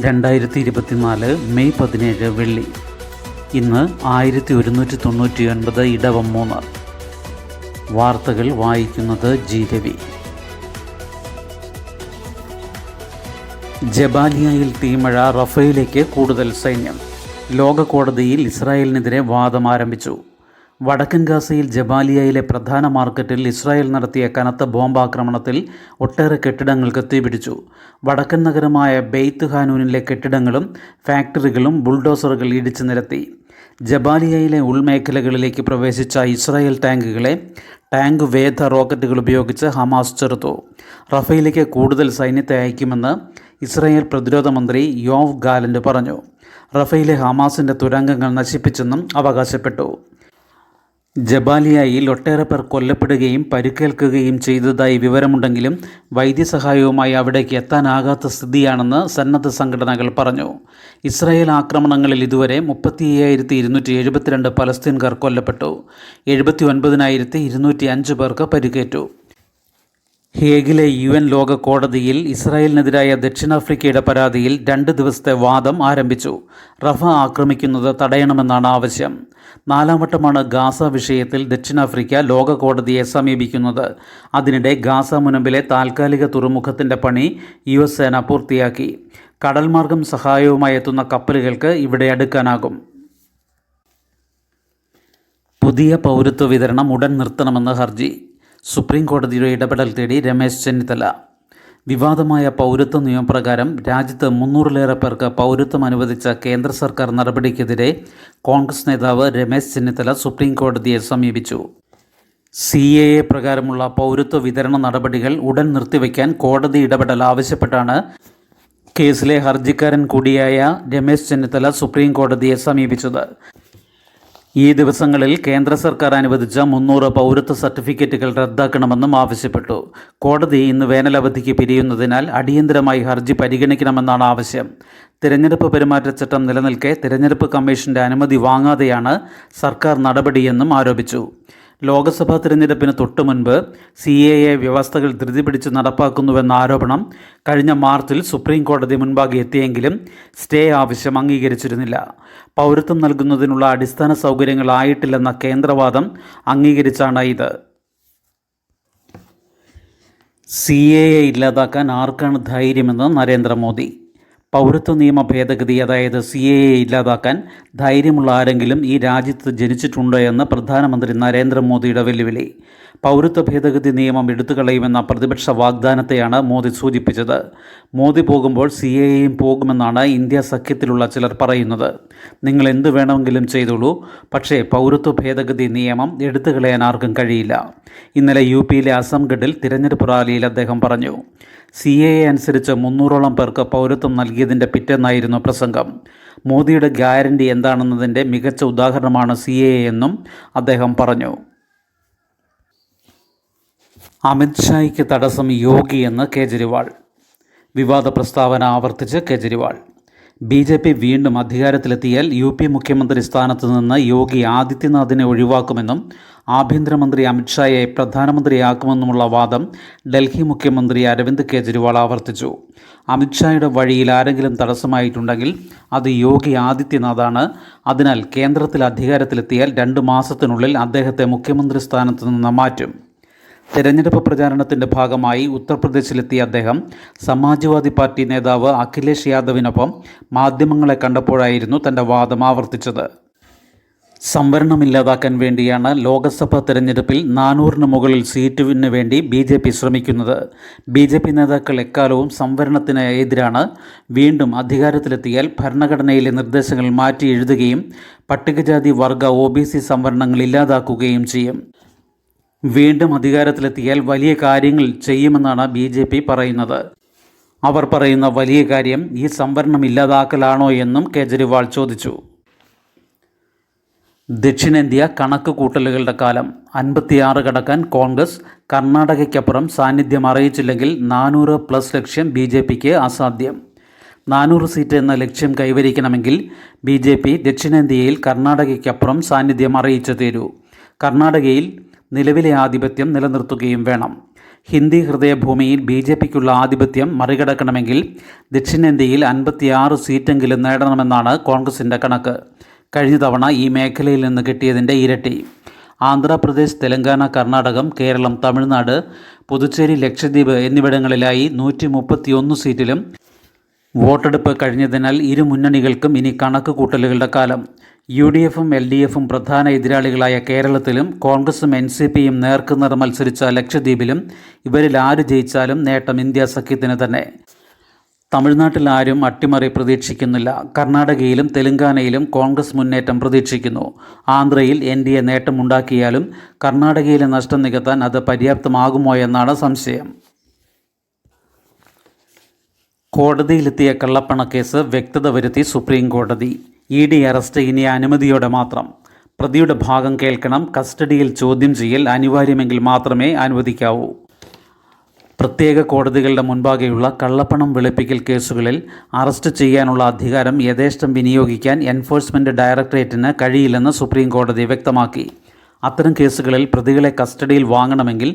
2024 May 17 വെള്ളി. ഇന്ന് 1199 ഇടവം 3. വാർത്തകൾ വായിക്കുന്നത് ജി രവി. ജബാലിയയിൽ തീമഴ, റഫേലിലേക്ക് കൂടുതൽ സൈന്യം. ലോക കോടതിയിൽ ഇസ്രായേലിനെതിരെ വാദം ആരംഭിച്ചു. വടക്കൻ ഗാസയിൽ ജബാലിയയിലെ പ്രധാന മാർക്കറ്റിൽ ഇസ്രായേൽ നടത്തിയ കനത്ത ബോംബാക്രമണത്തിൽ ഒട്ടേറെ കെട്ടിടങ്ങൾക്ക് തീപിടിച്ചു. വടക്കൻ നഗരമായ ബെയ്ത്ത് ഹാനൂനിലെ കെട്ടിടങ്ങളും ഫാക്ടറികളും ബുൾഡോസറുകൾ ഇടിച്ചു നിരത്തി. ജബാലിയയിലെ ഉൾമേഖലകളിലേക്ക് പ്രവേശിച്ച ഇസ്രായേൽ ടാങ്കുകളെ ടാങ്ക് വേധ റോക്കറ്റുകൾ ഉപയോഗിച്ച് ഹമാസ് ചെറുത്തു. റഫേലിലേക്ക് കൂടുതൽ സൈന്യത്തെ അയക്കുമെന്ന് ഇസ്രായേൽ പ്രതിരോധ മന്ത്രി യോവ് ഗാലന്റ് പറഞ്ഞു. റഫേലിലെ ഹമാസിൻ്റെ തുരങ്കങ്ങൾ നശിപ്പിച്ചെന്നും അവകാശപ്പെട്ടു. ജബാലിയയിൽ ഒട്ടേറെ പേർ കൊല്ലപ്പെടുകയും പരിക്കേൽക്കുകയും ചെയ്തതായി വിവരമുണ്ടെങ്കിലും വൈദ്യസഹായവുമായി അവിടേക്ക് എത്താനാകാത്ത സ്ഥിതിയാണെന്ന് സന്നദ്ധ സംഘടനകൾ പറഞ്ഞു. ഇസ്രായേൽ ആക്രമണങ്ങളിൽ ഇതുവരെ 35,272 പലസ്തീൻകാർ കൊല്ലപ്പെട്ടു. 79,205 പേർക്ക് പരിക്കേറ്റു. ഹേഗിലെ UN ലോക കോടതിയിൽ ഇസ്രായേലിനെതിരായ ദക്ഷിണാഫ്രിക്കയുടെ പരാതിയിൽ 2 ദിവസത്തെ വാദം ആരംഭിച്ചു. റഫ ആക്രമിക്കുന്നത് തടയണമെന്നാണ് ആവശ്യം. 4ാം വട്ടമാണ് ഗാസ വിഷയത്തിൽ ദക്ഷിണാഫ്രിക്ക ലോക കോടതിയെ സമീപിക്കുന്നത്. അതിനിടെ ഗാസ മുനമ്പിലെ താൽക്കാലിക തുറമുഖത്തിൻ്റെ പണി US സേന പൂർത്തിയാക്കി. കടൽമാർഗം സഹായവുമായി എത്തുന്ന കപ്പലുകൾക്ക് ഇവിടെ അടുക്കാനാകും. പുതിയ പൗരത്വ വിതരണം ഉടൻ നിർത്തണമെന്ന് ഹർജി. സുപ്രീം കോടതിയുടെ ഇടപെടൽ തേടി രമേശ് ചെന്നിത്തല. വിവാദമായ പൗരത്വ നിയമപ്രകാരം രാജ്യത്ത് 300-ലേറെ പേർക്ക് പൗരത്വം അനുവദിച്ച കേന്ദ്ര സർക്കാർ നടപടിക്കെതിരെ കോൺഗ്രസ് നേതാവ് രമേശ് ചെന്നിത്തല സുപ്രീം കോടതിയെ സമീപിച്ചു. CAA പ്രകാരമുള്ള പൗരത്വ വിതരണ നടപടികൾ ഉടൻ നിർത്തിവെക്കാൻ കോടതി ഇടപെടൽ ആവശ്യപ്പെട്ടാണ് കേസിലെ ഹർജിക്കാരൻ കൂടിയായ രമേശ് ചെന്നിത്തല സുപ്രീം കോടതിയെ സമീപിച്ചത്. ഈ ദിവസങ്ങളിൽ കേന്ദ്ര സർക്കാർ അനുവദിച്ച 300 പൗരത്വ സർട്ടിഫിക്കറ്റുകൾ റദ്ദാക്കണമെന്നും ആവശ്യപ്പെട്ടു. കോടതി ഇന്ന് വേനലവധിക്ക് പിരിയുന്നതിനാൽ അടിയന്തരമായി ഹർജി പരിഗണിക്കണമെന്നാണ് ആവശ്യം. തിരഞ്ഞെടുപ്പ് പെരുമാറ്റച്ചട്ടം നിലനിൽക്കെ തിരഞ്ഞെടുപ്പ് കമ്മീഷന്റെ അനുമതി വാങ്ങാതെയാണ് സർക്കാർ നടപടിയെന്നും ആരോപിച്ചു. ലോക്സഭാ തിരഞ്ഞെടുപ്പിന് തൊട്ടു മുൻപ് CAA വ്യവസ്ഥകൾ ധൃതി പിടിച്ച് നടപ്പാക്കുന്നുവെന്ന ആരോപണം കഴിഞ്ഞ മാർച്ചിൽ സുപ്രീം കോടതി മുൻപാകെ എത്തിയെങ്കിലും സ്റ്റേ ആവശ്യം അംഗീകരിച്ചിരുന്നില്ല. പൗരത്വം നൽകുന്നതിനുള്ള അടിസ്ഥാന സൗകര്യങ്ങളായിട്ടില്ലെന്ന കേന്ദ്രവാദം അംഗീകരിച്ചാണ് ഇത്. CAA ഇല്ലാതാക്കാൻ ആർക്കാണ് ധൈര്യമെന്ന് നരേന്ദ്രമോദി. പൗരത്വ നിയമ ഭേദഗതി അതായത് CAA ഇല്ലാതാക്കാൻ ധൈര്യമുള്ള ആരെങ്കിലും ഈ രാജ്യത്ത് ജനിച്ചിട്ടുണ്ടോ എന്ന് പ്രധാനമന്ത്രി നരേന്ദ്രമോദിയുടെ വെല്ലുവിളി. പൗരത്വ ഭേദഗതി നിയമം എടുത്തുകളയുമെന്ന പ്രതിപക്ഷ വാഗ്ദാനത്തെയാണ് മോദി സൂചിപ്പിച്ചത്. മോദി പോകുമ്പോൾ CAAയും പോകുമെന്നാണ് ഇന്ത്യ സഖ്യത്തിലുള്ള ചിലർ പറയുന്നത്. നിങ്ങൾ എന്ത് വേണമെങ്കിലും ചെയ്തോളൂ, പക്ഷേ പൗരത്വ ഭേദഗതി നിയമം എടുത്തുകളയാൻ ആർക്കും കഴിയില്ല. ഇന്നലെ UPയിലെ അസംഗഡിൽ തിരഞ്ഞെടുപ്പ് റാലിയിൽ അദ്ദേഹം പറഞ്ഞു. CAA അനുസരിച്ച് 300ഓളം പേർക്ക് പൗരത്വം നൽകിയതിൻ്റെ പിറ്റേന്നായിരുന്നു പ്രസംഗം. മോദിയുടെ ഗ്യാരണ്ടി എന്താണെന്നതിൻ്റെ മികച്ച ഉദാഹരണമാണ് CAA എന്നും അദ്ദേഹം പറഞ്ഞു. അമിത്ഷായ്ക്ക് തടസ്സം യോഗിയെന്ന് കേജ്രിവാൾ. വിവാദ പ്രസ്താവന ആവർത്തിച്ച് കേജ്രിവാൾ. BJP വീണ്ടും അധികാരത്തിലെത്തിയാൽ UP മുഖ്യമന്ത്രി സ്ഥാനത്ത് നിന്ന് യോഗി ആദിത്യനാഥിനെ ഒഴിവാക്കുമെന്നും ആഭ്യന്തരമന്ത്രി അമിത്ഷായെ പ്രധാനമന്ത്രിയാക്കുമെന്നുമുള്ള വാദം ഡൽഹി മുഖ്യമന്ത്രി അരവിന്ദ് കെജ്രിവാൾ ആവർത്തിച്ചു. അമിത്ഷായുടെ വഴിയിൽ ആരെങ്കിലും തടസ്സമായിട്ടുണ്ടെങ്കിൽ അത് യോഗി ആദിത്യനാഥാണ്. അതിനാൽ കേന്ദ്രത്തിൽ അധികാരത്തിലെത്തിയാൽ 2 മാസത്തിനുള്ളിൽ അദ്ദേഹത്തെ മുഖ്യമന്ത്രി സ്ഥാനത്ത് നിന്ന് മാറ്റും. തെരഞ്ഞെടുപ്പ് പ്രചാരണത്തിൻ്റെ ഭാഗമായി ഉത്തർപ്രദേശിലെത്തിയ അദ്ദേഹം സമാജ്വാദി പാർട്ടി നേതാവ് അഖിലേഷ് യാദവിനൊപ്പം മാധ്യമങ്ങളെ കണ്ടപ്പോഴായിരുന്നു തൻ്റെ വാദം ആവർത്തിച്ചത്. സംവരണം ഇല്ലാതാക്കാൻ വേണ്ടിയാണ് ലോക്സഭാ തെരഞ്ഞെടുപ്പിൽ 400-ന് മുകളിൽ സീറ്റിന് വേണ്ടി BJP ശ്രമിക്കുന്നത്. BJP നേതാക്കൾ എക്കാലവും സംവരണത്തിന് എതിരാണ്. വീണ്ടും അധികാരത്തിലെത്തിയാൽ ഭരണഘടനയിലെ നിർദ്ദേശങ്ങൾ മാറ്റി എഴുതുകയും പട്ടികജാതി വർഗ OBC സംവരണങ്ങൾ ഇല്ലാതാക്കുകയും ചെയ്യും. വീണ്ടും അധികാരത്തിലെത്തിയാൽ വലിയ കാര്യങ്ങൾ ചെയ്യുമെന്നാണ് BJP പറയുന്നത്. അവർ പറയുന്ന വലിയ കാര്യം ഈ സംവരണം ഇല്ലാതാക്കലാണോ എന്നും കേജ്രിവാൾ ചോദിച്ചു. ദക്ഷിണേന്ത്യ കണക്ക് കൂട്ടലുകളുടെ കാലം. 56 കടക്കാൻ കോൺഗ്രസ്. കർണാടകയ്ക്കപ്പുറം സാന്നിധ്യം അറിയിച്ചില്ലെങ്കിൽ 400+ ലക്ഷ്യം BJPക്ക് അസാധ്യം. 400 സീറ്റ് എന്ന ലക്ഷ്യം കൈവരിക്കണമെങ്കിൽ BJP ദക്ഷിണേന്ത്യയിൽ കർണാടകയ്ക്കപ്പുറം സാന്നിധ്യം അറിയിച്ചു തീരൂ. കർണാടകയിൽ നിലവിലെ ആധിപത്യം നിലനിർത്തുകയും വേണം. ഹിന്ദി ഹൃദയഭൂമിയിൽ BJPക്കുള്ള ആധിപത്യം മറികടക്കണമെങ്കിൽ ദക്ഷിണേന്ത്യയിൽ 56 സീറ്റെങ്കിലും നേടണമെന്നാണ് കോൺഗ്രസിൻ്റെ കണക്ക്. കഴിഞ്ഞ തവണ ഈ മേഖലയിൽ നിന്ന് കിട്ടിയതിൻ്റെ ഇരട്ടി. ആന്ധ്രാപ്രദേശ്, തെലങ്കാന, കർണാടകം, കേരളം, തമിഴ്നാട്, പുതുച്ചേരി, ലക്ഷദ്വീപ് എന്നിവിടങ്ങളിലായി 131 സീറ്റിലും വോട്ടെടുപ്പ് കഴിഞ്ഞതിനാൽ ഇരു മുന്നണികൾക്കും ഇനി കണക്ക് കൂട്ടലുകളുടെ കാലം. UDFും LDFും പ്രധാന എതിരാളികളായ കേരളത്തിലും കോൺഗ്രസും NCPയും നേർക്കുനേർ മത്സരിച്ച ലക്ഷദ്വീപിലും ഇവരിൽ ആര് ജയിച്ചാലും നേട്ടം ഇന്ത്യ സഖ്യത്തിന് തന്നെ. തമിഴ്നാട്ടിൽ ആരും അട്ടിമറി പ്രതീക്ഷിക്കുന്നില്ല. കർണാടകയിലും തെലങ്കാനയിലും കോൺഗ്രസ് മുന്നേറ്റം പ്രതീക്ഷിക്കുന്നു. ആന്ധ്രയിൽ NDA നേട്ടമുണ്ടാക്കിയാലും കർണാടകയിലെ നഷ്ടം നികത്താൻ അത് പര്യാപ്തമാകുമോ എന്നാണ് സംശയം. കോടതിയിലെത്തിയ കള്ളപ്പണക്കേസ് വ്യക്തത വരുത്തി സുപ്രീം കോടതി. ED അറസ്റ്റ് ഇനി അനുമതിയോടെ മാത്രം. പ്രതിയുടെ ഭാഗം കേൾക്കണം. കസ്റ്റഡിയിൽ ചോദ്യം ചെയ്യൽ അനിവാര്യമെങ്കിൽ മാത്രമേ അനുവദിക്കാവൂ. പ്രത്യേക കോടതികളുടെ മുൻപാകെയുള്ള കള്ളപ്പണം വെളുപ്പിക്കൽ കേസുകളിൽ അറസ്റ്റ് ചെയ്യാനുള്ള അധികാരം യഥേഷ്ടം വിനിയോഗിക്കാൻ എൻഫോഴ്സ്മെൻറ്റ് ഡയറക്ടറേറ്റിന് കഴിയില്ലെന്ന് സുപ്രീം കോടതി വ്യക്തമാക്കി. അത്തരം കേസുകളിൽ പ്രതികളെ കസ്റ്റഡിയിൽ വാങ്ങണമെങ്കിൽ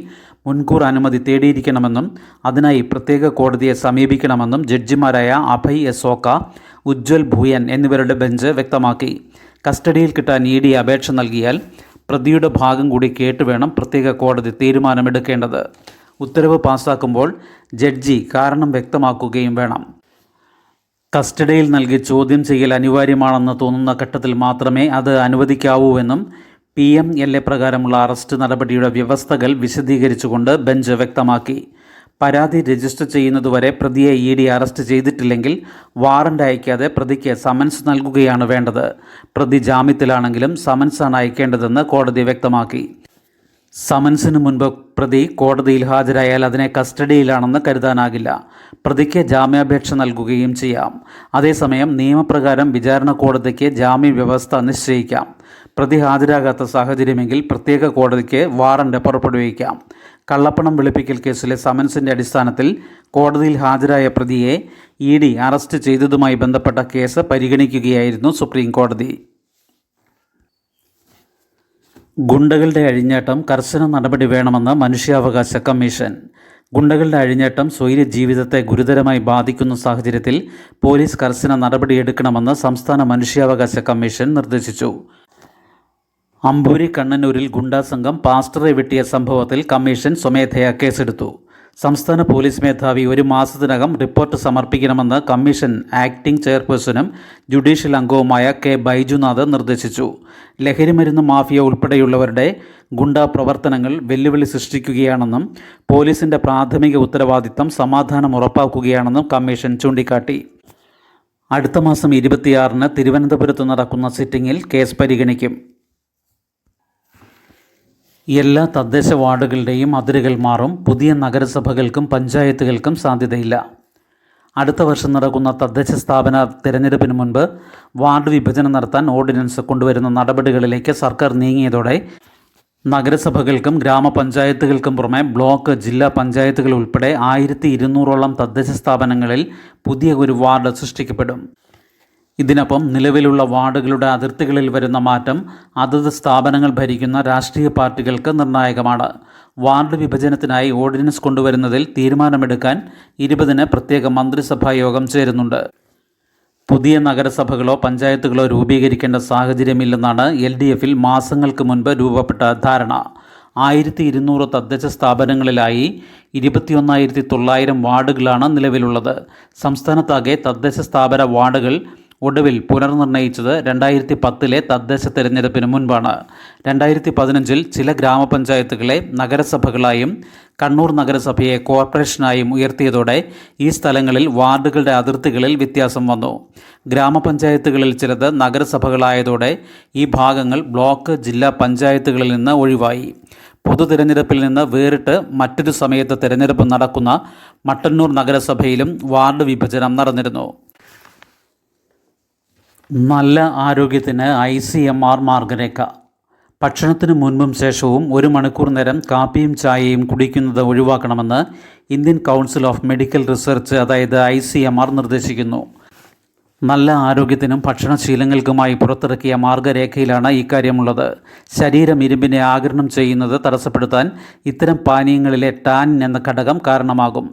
മുൻകൂർ അനുമതി തേടിയിരിക്കണമെന്നും അതിനായി പ്രത്യേക കോടതിയെ സമീപിക്കണമെന്നും ജഡ്ജിമാരായ അഭയ് എസ് ഓക്ക, ഉജ്ജ്വൽ ഭൂയൻ എന്നിവരുടെ ബെഞ്ച് വ്യക്തമാക്കി. കസ്റ്റഡിയിൽ കിട്ടാൻ ED അപേക്ഷ നൽകിയാൽ പ്രതിയുടെ ഭാഗം കൂടി കേട്ടുവേണം പ്രത്യേക കോടതി തീരുമാനമെടുക്കേണ്ടത്. ഉത്തരവ് പാസ്സാക്കുമ്പോൾ ജഡ്ജി കാരണം വ്യക്തമാക്കുകയും വേണം. കസ്റ്റഡിയിൽ നൽകി ചോദ്യം ചെയ്യൽ അനിവാര്യമാണെന്ന് തോന്നുന്ന ഘട്ടത്തിൽ മാത്രമേ അത് അനുവദിക്കാവൂവെന്നും PMLA പ്രകാരമുള്ള അറസ്റ്റ് നടപടിയുടെ വ്യവസ്ഥകൾ വിശദീകരിച്ചുകൊണ്ട് ബെഞ്ച് വ്യക്തമാക്കി. പരാതി രജിസ്റ്റർ ചെയ്യുന്നതുവരെ പ്രതിയെ ED അറസ്റ്റ് ചെയ്തിട്ടില്ലെങ്കിൽ വാറണ്ട് അയക്കാതെ പ്രതിക്ക് സമൻസ് നൽകുകയാണ് വേണ്ടത്. പ്രതി ജാമ്യത്തിലാണെങ്കിലും സമൻസാണ് അയക്കേണ്ടതെന്ന് കോടതി വ്യക്തമാക്കി. സമൻസിന് മുൻപ് പ്രതി കോടതിയിൽ ഹാജരായാൽ അതിനെ കസ്റ്റഡിയിലാണെന്ന് കരുതാനാകില്ല. പ്രതിക്ക് ജാമ്യാപേക്ഷ നൽകുകയും ചെയ്യാം. അതേസമയം നിയമപ്രകാരം വിചാരണ കോടതിക്ക് ജാമ്യ വ്യവസ്ഥ നിശ്ചയിക്കാം. പ്രതി ഹാജരാകാത്ത സാഹചര്യമെങ്കിൽ പ്രത്യേക കോടതിക്ക് വാറണ്ട് പുറപ്പെടുവിക്കാം. കള്ളപ്പണം വെളുപ്പിക്കൽ കേസിലെ സമൻസിൻ്റെ അടിസ്ഥാനത്തിൽ കോടതിയിൽ ഹാജരായ പ്രതിയെ ED അറസ്റ്റ് ചെയ്തതുമായി ബന്ധപ്പെട്ട കേസ് പരിഗണിക്കുകയായിരുന്നു സുപ്രീം കോടതി. ഗുണ്ടകളുടെ അഴിഞ്ഞാട്ടം കർശന നടപടി വേണമെന്ന് മനുഷ്യാവകാശ കമ്മീഷൻ. ഗുണ്ടകളുടെ അഴിഞ്ഞാട്ടം സ്വൈര്യ ജീവിതത്തെ ഗുരുതരമായി ബാധിക്കുന്ന സാഹചര്യത്തിൽ പോലീസ് കർശന നടപടിയെടുക്കണമെന്ന് സംസ്ഥാന മനുഷ്യാവകാശ കമ്മീഷൻ നിർദ്ദേശിച്ചു. അമ്പൂരി കണ്ണനൂരിൽ ഗുണ്ടാ സംഘം പാസ്റ്ററെ വെട്ടിയ സംഭവത്തിൽ കമ്മീഷൻ സ്വമേധയാ കേസെടുത്തു. സംസ്ഥാന പോലീസ് മേധാവി 1 മാസത്തിനകം റിപ്പോർട്ട് സമർപ്പിക്കണമെന്ന് കമ്മീഷൻ ആക്ടിംഗ് ചെയർപേഴ്സണും ജുഡീഷ്യൽ അംഗവുമായ K. ബൈജുനാഥ് നിർദ്ദേശിച്ചു. ലഹരിമരുന്ന് മാഫിയ ഉൾപ്പെടെയുള്ളവരുടെ ഗുണ്ടാ പ്രവർത്തനങ്ങൾ വെല്ലുവിളി സൃഷ്ടിക്കുകയാണെന്നും പോലീസിൻ്റെ പ്രാഥമിക ഉത്തരവാദിത്തം സമാധാനം ഉറപ്പാക്കുകയാണെന്നും കമ്മീഷൻ ചൂണ്ടിക്കാട്ടി. അടുത്ത മാസം 26-ന് തിരുവനന്തപുരത്ത് നടക്കുന്ന സിറ്റിംഗിൽ കേസ് പരിഗണിക്കും. എല്ലാ തദ്ദേശ വാർഡുകളുടെയും അതിരുകൾ മാറും. പുതിയ നഗരസഭകൾക്കും പഞ്ചായത്തുകൾക്കും സാധ്യതയില്ല. അടുത്ത വർഷം നടക്കുന്ന തദ്ദേശ സ്ഥാപന തിരഞ്ഞെടുപ്പിന് മുൻപ് വാർഡ് വിഭജനം നടത്താൻ ഓർഡിനൻസ് കൊണ്ടുവരുന്ന നടപടികളിലേക്ക് സർക്കാർ നീങ്ങിയതോടെ നഗരസഭകൾക്കും ഗ്രാമപഞ്ചായത്തുകൾക്കും പുറമെ ബ്ലോക്ക്, ജില്ലാ പഞ്ചായത്തുകൾ ഉൾപ്പെടെ 1200ഓളം തദ്ദേശ സ്ഥാപനങ്ങളിൽ പുതിയ ഒരു വാർഡ് സൃഷ്ടിക്കപ്പെടും. ഇതിനൊപ്പം നിലവിലുള്ള വാർഡുകളുടെ അതിർത്തികളിൽ വരുന്ന മാറ്റം അതത് സ്ഥാപനങ്ങൾ ഭരിക്കുന്ന രാഷ്ട്രീയ പാർട്ടികൾക്ക് നിർണായകമാണ്. വാർഡ് വിഭജനത്തിനായി ഓർഡിനൻസ് കൊണ്ടുവരുന്നതിൽ തീരുമാനമെടുക്കാൻ 20-ന് പ്രത്യേക മന്ത്രിസഭാ യോഗം ചേരുന്നുണ്ട്. പുതിയ നഗരസഭകളോ പഞ്ചായത്തുകളോ രൂപീകരിക്കേണ്ട സാഹചര്യമില്ലെന്നാണ് LDFിൽ മാസങ്ങൾക്ക് മുൻപ് രൂപപ്പെട്ട ധാരണ. 1200 തദ്ദേശ സ്ഥാപനങ്ങളിലായി 21,900 വാർഡുകളാണ് നിലവിലുള്ളത്. സംസ്ഥാനത്താകെ തദ്ദേശ സ്ഥാപന വാർഡുകൾ ഒടുവിൽ പുനർനിർണയിച്ചത് 2010-ലെ തദ്ദേശ തെരഞ്ഞെടുപ്പിന് മുൻപാണ്. 2015-ൽ ചില ഗ്രാമപഞ്ചായത്തുകളെ നഗരസഭകളായും കണ്ണൂർ നഗരസഭയെ കോർപ്പറേഷനായും ഉയർത്തിയതോടെ ഈ സ്ഥലങ്ങളിൽ വാർഡുകളുടെ അതിർത്തികളിൽ വ്യത്യാസം വന്നു. ഗ്രാമപഞ്ചായത്തുകളിൽ ചിലത് നഗരസഭകളായതോടെ ഈ ഭാഗങ്ങൾ ബ്ലോക്ക്, ജില്ലാ പഞ്ചായത്തുകളിൽ നിന്ന് ഒഴിവായി. പൊതു തിരഞ്ഞെടുപ്പിൽ നിന്ന് വേറിട്ട് മറ്റൊരു സമയത്ത് തിരഞ്ഞെടുപ്പ് നടക്കുന്ന മട്ടന്നൂർ നഗരസഭയിലും വാർഡ് വിഭജനം നടന്നിരുന്നു. നല്ല ആരോഗ്യത്തിന് ICMR മാർഗരേഖ. ഭക്ഷണത്തിന് മുൻപും ശേഷവും 1 മണിക്കൂർ നേരം കാപ്പിയും ചായയും കുടിക്കുന്നത് ഒഴിവാക്കണമെന്ന് Indian council of medical research അതായത് ICMR നിർദ്ദേശിക്കുന്നു. നല്ല ആരോഗ്യത്തിനും ഭക്ഷണശീലങ്ങൾക്കുമായി പുറത്തിറക്കിയ മാർഗരേഖയിലാണ് ഇക്കാര്യമുള്ളത്. ശരീരം ഇരുമ്പിനെ ആഗിരണം ചെയ്യുന്നത് തടസ്സപ്പെടുത്താൻ ഇത്തരം പാനീയങ്ങളിലെ ടാനിൻ എന്ന ഘടകം കാരണമാകും.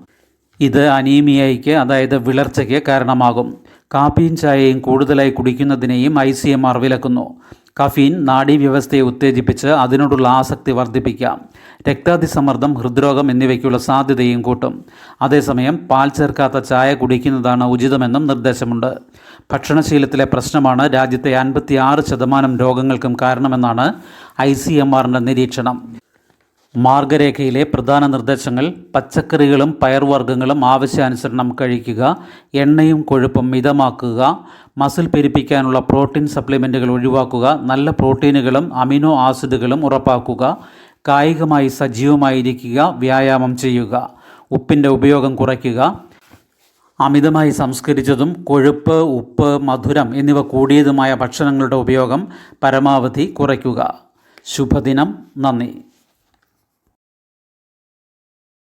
ഇത് അനീമിയയ്ക്ക്, അതായത് വിളർച്ചയ്ക്ക് കാരണമാകും. കാപ്പിയും ചായയും കൂടുതലായി കുടിക്കുന്നതിനെയും ICMR വിലക്കുന്നു. കഫീൻ നാഡീവ്യവസ്ഥയെ ഉത്തേജിപ്പിച്ച് അതിനോടുള്ള ആസക്തി വർദ്ധിപ്പിക്കാം. രക്താതിസമ്മർദ്ദം, ഹൃദ്രോഗം എന്നിവയ്ക്കുള്ള സാധ്യതയും കൂട്ടും. അതേസമയം പാൽ ചേർക്കാത്ത ചായ കുടിക്കുന്നതാണ് ഉചിതമെന്നും നിർദ്ദേശമുണ്ട്. ഭക്ഷണശീലത്തിലെ പ്രശ്നമാണ് രാജ്യത്തെ 56% രോഗങ്ങൾക്കും കാരണമെന്നാണ് ICMRന്റെ നിരീക്ഷണം. മാർഗരേഖയിലെ പ്രധാന നിർദ്ദേശങ്ങൾ: പച്ചക്കറികളും പയർവർഗ്ഗങ്ങളും ആവശ്യാനുസരണം കഴിക്കുക, എണ്ണയും കൊഴുപ്പും മിതമാക്കുക, മസിൽ പെരുപ്പിക്കാനുള്ള പ്രോട്ടീൻ സപ്ലിമെൻറ്റുകൾ ഒഴിവാക്കുക, നല്ല പ്രോട്ടീനുകളും അമിനോ ആസിഡുകളും ഉറപ്പാക്കുക, കായികമായി സജീവമായിരിക്കുക, വ്യായാമം ചെയ്യുക, ഉപ്പിൻ്റെ ഉപയോഗം കുറയ്ക്കുക, അമിതമായി സംസ്കരിച്ചതും കൊഴുപ്പ്, ഉപ്പ്, മധുരം എന്നിവ കൂടിയതുമായ ഭക്ഷണങ്ങളുടെ ഉപയോഗം പരമാവധി കുറയ്ക്കുക. ശുഭദിനം. നന്ദി.